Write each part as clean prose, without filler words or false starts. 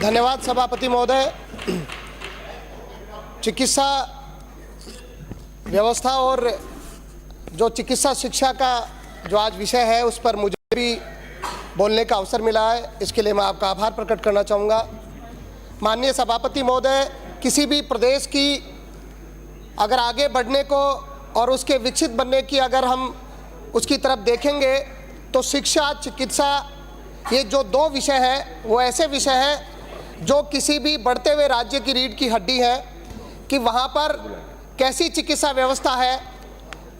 धन्यवाद सभापति महोदय। चिकित्सा व्यवस्था और जो चिकित्सा शिक्षा का जो आज विषय है उस पर मुझे भी बोलने का अवसर मिला है, इसके लिए मैं आपका आभार प्रकट करना चाहूँगा। माननीय सभापति महोदय, किसी भी प्रदेश की अगर आगे बढ़ने को और उसके विकसित बनने की अगर हम उसकी तरफ देखेंगे तो शिक्षा, चिकित्सा, ये जो दो विषय हैं वो ऐसे विषय हैं जो किसी भी बढ़ते हुए राज्य की रीढ़ की हड्डी है कि वहाँ पर कैसी चिकित्सा व्यवस्था है।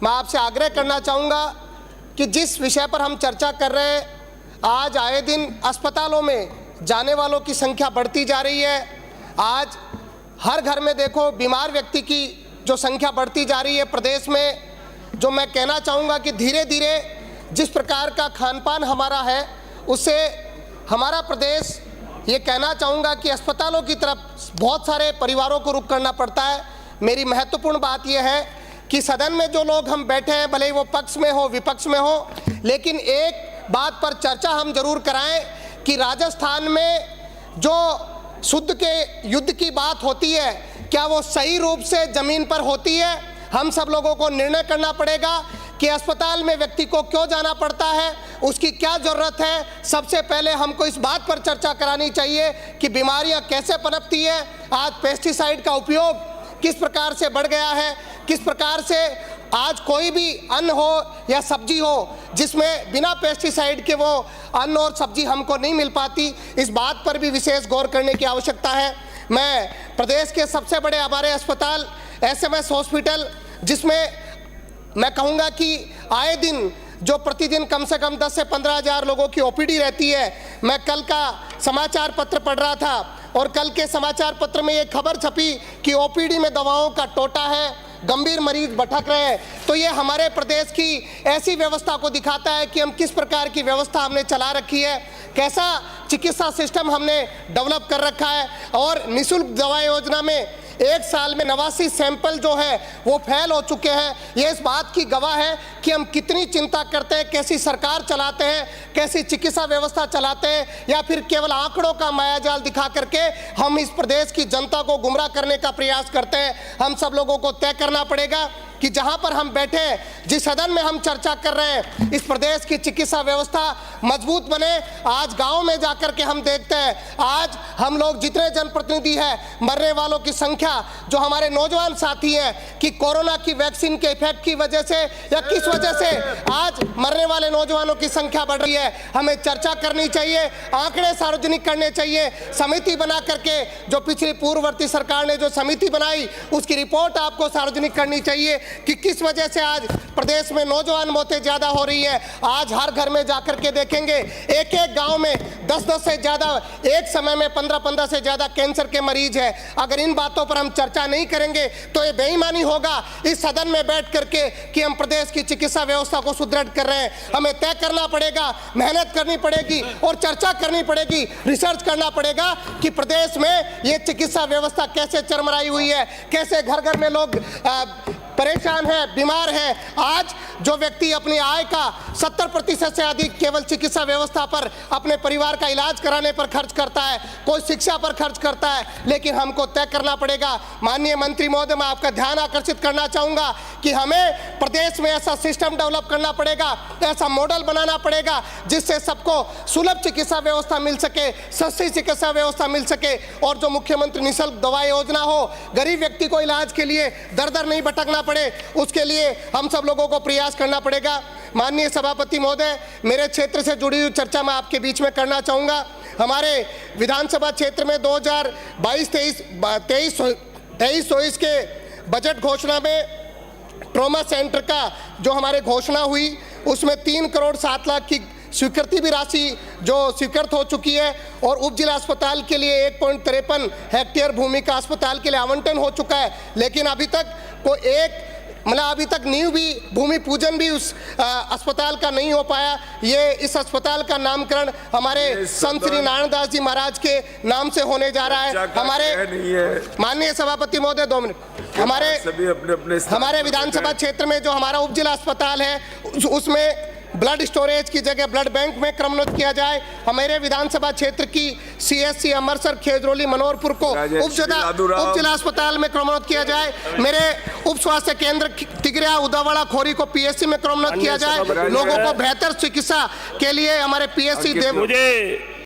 मैं आपसे आग्रह करना चाहूँगा कि जिस विषय पर हम चर्चा कर रहे हैं, आज आए दिन अस्पतालों में जाने वालों की संख्या बढ़ती जा रही है। आज हर घर में देखो बीमार व्यक्ति की जो संख्या बढ़ती जा रही है प्रदेश में। जो मैं कहना चाहूँगा कि धीरे धीरे जिस प्रकार का खान पान हमारा है उससे हमारा प्रदेश, ये कहना चाहूँगा कि अस्पतालों की तरफ बहुत सारे परिवारों को रुख करना पड़ता है। मेरी महत्वपूर्ण बात यह है कि सदन में जो लोग हम बैठे हैं, भले ही वो पक्ष में हो विपक्ष में हो, लेकिन एक बात पर चर्चा हम जरूर कराएं कि राजस्थान में जो शुद्ध के युद्ध की बात होती है, क्या वो सही रूप से ज़मीन पर होती है? हम सब लोगों को निर्णय करना पड़ेगा कि अस्पताल में व्यक्ति को क्यों जाना पड़ता है, उसकी क्या ज़रूरत है। सबसे पहले हमको इस बात पर चर्चा करानी चाहिए कि बीमारियां कैसे पनपती है। आज पेस्टिसाइड का उपयोग किस प्रकार से बढ़ गया है, किस प्रकार से आज कोई भी अन्न हो या सब्जी हो जिसमें बिना पेस्टिसाइड के वो अन्न और सब्जी हमको नहीं मिल पाती, इस बात पर भी विशेष गौर करने की आवश्यकता है। मैं प्रदेश के सबसे बड़े हमारे अस्पताल SMS हॉस्पिटल, जिसमें मैं कहूँगा कि आए दिन जो प्रतिदिन कम से कम 10 से 15 हज़ार लोगों की OPD रहती है। मैं कल का समाचार पत्र पढ़ रहा था और कल के समाचार पत्र में ये खबर छपी कि OPD में दवाओं का टोटा है, गंभीर मरीज भटक रहे हैं। तो ये हमारे प्रदेश की ऐसी व्यवस्था को दिखाता है कि हम किस प्रकार की व्यवस्था हमने चला रखी है, कैसा चिकित्सा सिस्टम हमने डेवलप कर रखा है। और निःशुल्क दवा योजना में एक साल में 89 सैंपल जो है वो फेल हो चुके हैं। ये इस बात की गवाह है कि हम कितनी चिंता करते हैं, कैसी सरकार चलाते हैं, कैसी चिकित्सा व्यवस्था चलाते हैं, या फिर केवल आंकड़ों का मायाजाल दिखा करके हम इस प्रदेश की जनता को गुमराह करने का प्रयास करते हैं। हम सब लोगों को तय करना पड़ेगा कि जहां पर हम बैठे हैं, जिस सदन में हम चर्चा कर रहे हैं, इस प्रदेश की चिकित्सा व्यवस्था मजबूत बने। आज गांव में जाकर के हम देखते हैं, आज हम लोग जितने जनप्रतिनिधि हैं, मरने वालों की संख्या, जो हमारे नौजवान साथी हैं कि कोरोना की वैक्सीन के इफेक्ट की वजह से या किस वजह से आज मरने वाले नौजवानों की संख्या बढ़ रही है। हमें चर्चा करनी चाहिए, आंकड़े सार्वजनिक करने चाहिए। समिति बना करके, जो पिछली पूर्ववर्ती सरकार ने जो समिति बनाई, उसकी रिपोर्ट आपको सार्वजनिक करनी चाहिए कि किस वजह से आज प्रदेश में नौजवान मौतें ज़्यादा हो रही हैं। आज हर घर में जाकर के देखेंगे, एक एक गांव में 10-10 से ज़्यादा, एक समय में 15-15 से ज़्यादा कैंसर के मरीज हैं। अगर इन बातों पर हम चर्चा नहीं करेंगे तो ये बेईमानी होगा इस सदन में बैठ करके कि हम प्रदेश की चिकित्सा व्यवस्था को सुदृढ़ कर रहे हैं। हमें तय करना पड़ेगा, मेहनत करनी पड़ेगी और चर्चा करनी पड़ेगी, रिसर्च करना पड़ेगा कि प्रदेश में ये चिकित्सा व्यवस्था कैसे चरमराई हुई है, कैसे घर घर में लोग परेशान है, बीमार है। आज जो व्यक्ति अपनी आय का 70% से अधिक केवल चिकित्सा व्यवस्था पर, अपने परिवार का इलाज कराने पर खर्च करता है, कोई शिक्षा पर खर्च करता है, लेकिन हमको तय करना पड़ेगा। माननीय मंत्री महोदय, मैं आपका ध्यान आकर्षित करना चाहूँगा कि हमें प्रदेश में ऐसा सिस्टम डेवलप करना पड़ेगा, ऐसा मॉडल बनाना पड़ेगा जिससे सबको सुलभ चिकित्सा व्यवस्था मिल सके, सस्ती चिकित्सा व्यवस्था मिल सके। और जो मुख्यमंत्री निःशुल्क दवा योजना हो, गरीब व्यक्ति को इलाज के लिए दर दर नहीं भटकना पड़े, उसके लिए हम सब लोगों को प्रयास करना पड़ेगा। माननीय सभापति महोदय, मेरे क्षेत्र से जुड़ी हुई चर्चा मैं आपके बीच में करना चाहूँगा। हमारे विधानसभा क्षेत्र में 2022-23-24 के बजट घोषणा में ट्रॉमा सेंटर का जो हमारे घोषणा हुई, उसमें 3 करोड़ 7 लाख की स्वीकृति भी राशि जो स्वीकृत हो चुकी है और उप जिला अस्पताल के लिए 1.53 हेक्टेयर भूमि का अस्पताल के लिए आवंटन हो चुका है। लेकिन अभी तक अभी तक नींव भी, भूमि पूजन भी उस अस्पताल का नहीं हो पाया। ये इस अस्पताल का नामकरण हमारे संत श्री नारायण दास जी महाराज के नाम से होने जा रहा है। हमारे माननीय सभापति महोदय, 2 मिनट, हमारे विधानसभा क्षेत्र में जो हमारा उप जिला अस्पताल है उसमें ब्लड स्टोरेज की जगह ब्लड बैंक में क्रमोन्नत किया जाए। हमारे विधानसभा क्षेत्र की CSC अमरसर, खेजरोली, मनोहरपुर को उप जिला अस्पताल में क्रमोन्नत किया जाए। मेरे उप स्वास्थ्य केंद्र तिगरिया, उदावाड़ा, खोरी को PSC में क्रमोन्नत किया जाए। लोगों को बेहतर चिकित्सा के लिए हमारे PSC